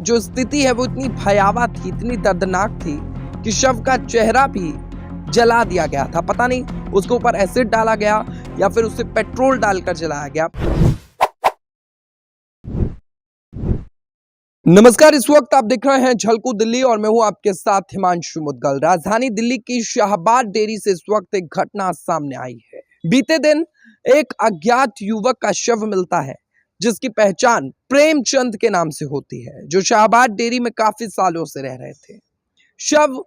जो स्थिति है वो इतनी भयावह थी, इतनी दर्दनाक थी कि शव का चेहरा भी जला दिया गया था। पता नहीं उसके ऊपर एसिड डाला गया या फिर उसे पेट्रोल डालकर जलाया गया। नमस्कार, इस वक्त आप देख रहे हैं झलकू दिल्ली और मैं हूं आपके साथ हिमांशु मुद्गल। राजधानी दिल्ली की शाहबाद डेयरी से इस वक्त एक घटना सामने आई है। बीते दिन एक अज्ञात युवक का शव मिलता है जिसकी पहचान प्रेमचंद के नाम से होती है, जो शाहबाद डेयरी में काफी सालों से रह रहे थे। शव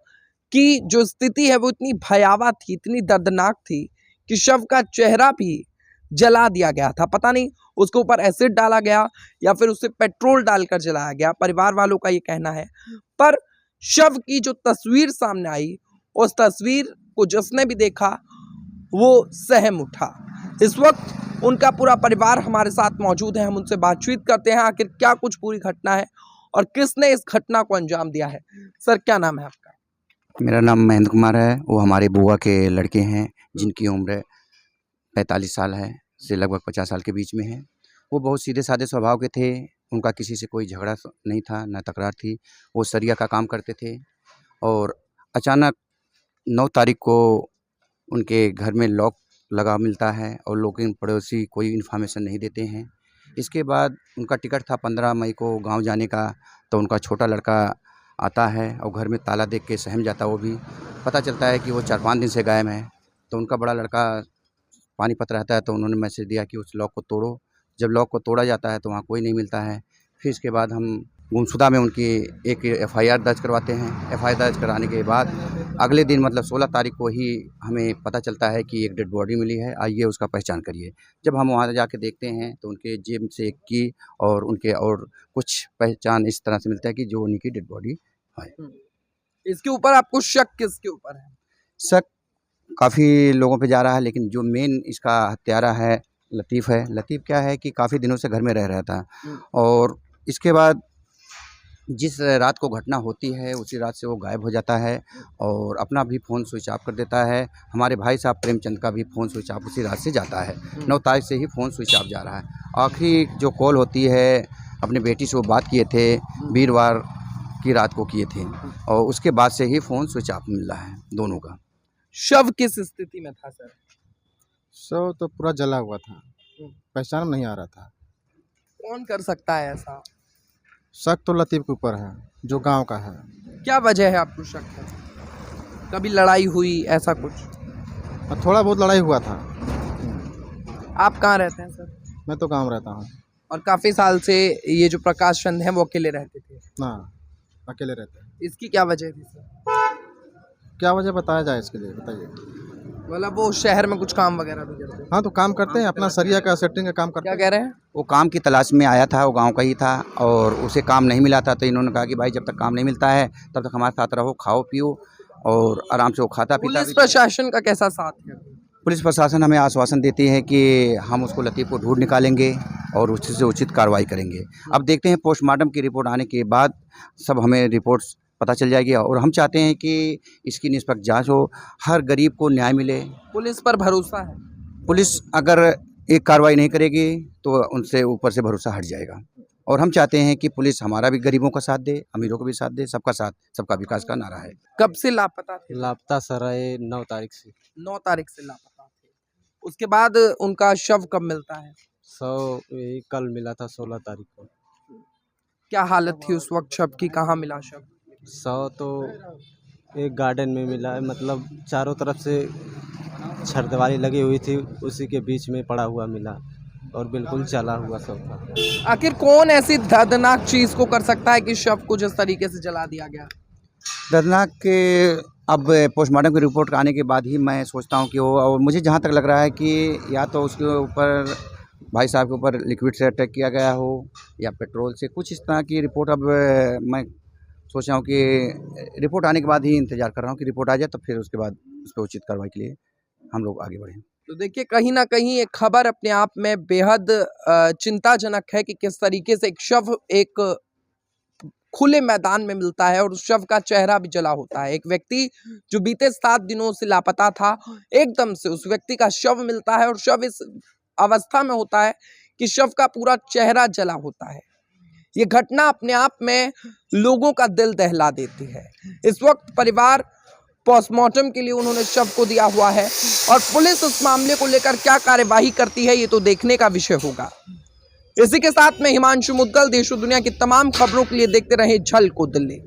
की जो स्थिति है वो इतनी भयावह थी, इतनी दर्दनाक थी कि शव का चेहरा भी जला दिया गया था। पता नहीं उसके ऊपर एसिड डाला गया या फिर उसे पेट्रोल डालकर जलाया गया, परिवार वालों का ये कहना है। पर शव की जो तस्वीर सामने आई, उस तस्वीर को जिसने भी देखा वो सहम उठा। इस वक्त उनका पूरा परिवार हमारे साथ मौजूद है, हम उनसे बातचीत करते हैं आखिर क्या कुछ पूरी घटना है और किसने इस घटना को अंजाम दिया है। सर, क्या नाम है आपका? मेरा नाम महेंद्र कुमार है। वो हमारे बुआ के लड़के हैं जिनकी उम्र 45 साल है से लगभग 50 साल के बीच में है। वो बहुत सीधे साधे स्वभाव के थे। उनका किसी से कोई झगड़ा नहीं था, ना तकरार थी। वो सरिया का काम करते थे और अचानक 9 तारीख को उनके घर में लॉक लगा मिलता है और लोग पड़ोसी कोई इन्फॉर्मेशन नहीं देते हैं। इसके बाद उनका टिकट था 15 मई को गांव जाने का, तो उनका छोटा लड़का आता है और घर में ताला देख के सहम जाता है। वो भी पता चलता है कि वो 4-5 दिन से गायब है। तो उनका बड़ा लड़का पानीपत रहता है, तो उन्होंने मैसेज दिया कि उस लॉक को तोड़ो। जब लॉक को तोड़ा जाता है तो वहाँ कोई नहीं मिलता है। फिर इसके बाद हम गुमशुदा में उनकी एक FIR दर्ज करवाते हैं। FIR दर्ज कराने के बाद अगले दिन मतलब 16 तारीख को ही हमें पता चलता है कि एक डेड बॉडी मिली है, आइए उसका पहचान करिए। जब हम वहाँ जाके देखते हैं तो उनके जेब से एक की और उनके और कुछ पहचान इस तरह से मिलता है कि जो उन्हीं की डेड बॉडी है। इसके ऊपर आपको शक किसके ऊपर है? शक काफ़ी लोगों पे जा रहा है, लेकिन जो मेन इसका हत्यारा है लतीफ़ है। लतीफ़ क्या है कि काफ़ी दिनों से घर में रह रहा था और इसके बाद जिस रात को घटना होती है उसी रात से वो गायब हो जाता है और अपना भी फ़ोन स्विच ऑफ कर देता है। हमारे भाई साहब प्रेमचंद का भी फ़ोन स्विच ऑफ उसी रात से जाता है। 9 तारीख से ही फ़ोन स्विच ऑफ जा रहा है। आखिरी जो कॉल होती है अपने बेटी से वो बात किए थे, वीरवार की रात को किए थे और उसके बाद से ही फ़ोन स्विच ऑफ मिल रहा है दोनों का। शव किस स्थिति में था सर? शव तो पूरा जला हुआ था, पहचान में नहीं आ रहा था। कौन कर सकता है ऐसा? शक तो लतीफ़ के ऊपर है जो गांव का है। क्या वजह है आपको शक है? कभी लड़ाई हुई ऐसा कुछ? और थोड़ा बहुत लड़ाई हुआ था। आप कहाँ रहते हैं सर? मैं तो गांव रहता हूँ और काफी साल से ये जो प्रकाश चंद है वो अकेले रहते थे। ना, अकेले रहते हैं। इसकी क्या वजह थी सर? क्या वजह बताया जाए इसके लिए, बताइए। मतलब वो शहर में कुछ काम वगैरह भी करते हैं? हाँ, तो काम करते हैं, अपना सरिया का सेटिंग का काम करते क्या हैं। कह रहे हैं? वो काम की तलाश में आया था, वो गांव का ही था और उसे काम नहीं मिला था। तो इन्होंने कहा कि भाई जब तक काम नहीं मिलता है तब तक हमारे साथ रहो, खाओ पियो और आराम से वो खाता पीता पुलिस भी। प्रशासन का कैसा साथ है? पुलिस प्रशासन हमें आश्वासन देती है कि हम उसको लतीफ़ को ढूंढ निकालेंगे और उससे उचित कार्रवाई करेंगे। अब देखते हैं पोस्टमार्टम की रिपोर्ट आने के बाद सब हमें रिपोर्ट्स पता चल जाएगी और हम चाहते हैं कि इसकी निष्पक्ष जांच हो, हर गरीब को न्याय मिले। पुलिस पर भरोसा है? पुलिस अगर एक कार्रवाई नहीं करेगी तो उनसे ऊपर से भरोसा हट जाएगा और हम चाहते हैं कि पुलिस हमारा भी गरीबों का साथ दे, अमीरों को भी साथ दे, सबका साथ सबका विकास का नारा है। कब से लापता थे? लापता सर है 9 तारीख से। 9 तारीख से लापता थे। उसके बाद उनका शव कब मिलता है? यही कल मिला था 16 तारीख को। क्या हालत थी उस वक्त शव की? कहाँ मिला शव? तो एक गार्डन में मिला है, मतलब चारों तरफ से छरदीवारी लगी हुई थी, उसी के बीच में पड़ा हुआ मिला और बिल्कुल जला हुआ सब था। आखिर कौन ऐसी दर्दनाक चीज को कर सकता है कि शव को जिस तरीके से जला दिया गया? दर्दनाक के अब पोस्टमार्टम की रिपोर्ट आने के बाद ही मैं सोचता हूँ कि वो, और मुझे जहाँ तक लग रहा है कि या तो उसके ऊपर भाई साहब के ऊपर लिक्विड से अटैक किया गया हो या पेट्रोल से, कुछ इस तरह की रिपोर्ट। अब मैं सोच रहा हूँ कि रिपोर्ट आने के बाद ही इंतज़ार कर रहा हूँ कि रिपोर्ट आ जाए, तो फिर उसके बाद उस पर उचित कार्रवाई के लिए हम लोग आगे बढ़ें। तो देखिए, कहीं ना कहीं एक खबर अपने आप में बेहद चिंताजनक है कि किस तरीके से एक शव एक खुले मैदान में मिलता है और उस शव का चेहरा भी जला होता है। एक व्यक्ति जो बीते 7 दिनों से लापता था, एकदम से उस व्यक्ति का शव मिलता है और शव इस अवस्था में होता है कि शव का पूरा चेहरा जला होता है। ये घटना अपने आप में लोगों का दिल दहला देती है। इस वक्त परिवार पोस्टमार्टम के लिए उन्होंने शव को दिया हुआ है और पुलिस इस मामले को लेकर क्या कार्यवाही करती है ये तो देखने का विषय होगा। इसी के साथ में हिमांशु मुद्गल देश और दुनिया की तमाम खबरों के लिए देखते रहे झलको दिल्ली।